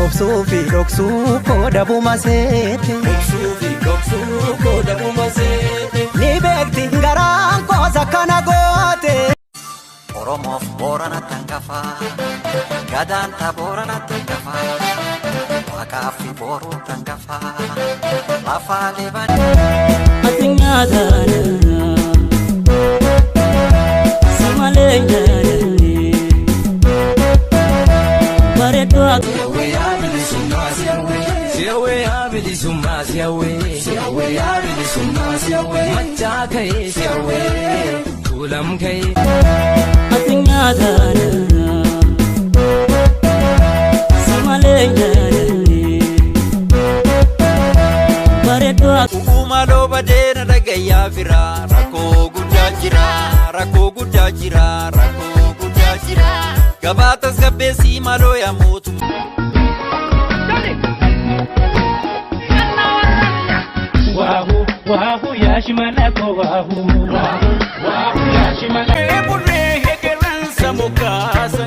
obsuufi dhoksuu kooda bumaseete ni beekti garaan koosa kana goote. Oromoof Boorana tangafa gadaan Boorana tangafa waaqaaf booruu tangafa lafaa leban addunyaa daanaa samalee daanaa bareedduu siyaawee yaabilisummaa siyaawee yaabilisummaa siyaawee machaa ka'ee siyaawee tuulam ka'ee addunyaa daanaa samalee daanaa bareedduu uumaloo badeena dhagayyaa fira rakkoo guddaa jira gabaatas gabbeessii maloo yaa mootummaa. Wahu ya shimana ko wahu ya shimana. Ebune hekeransa mukasa.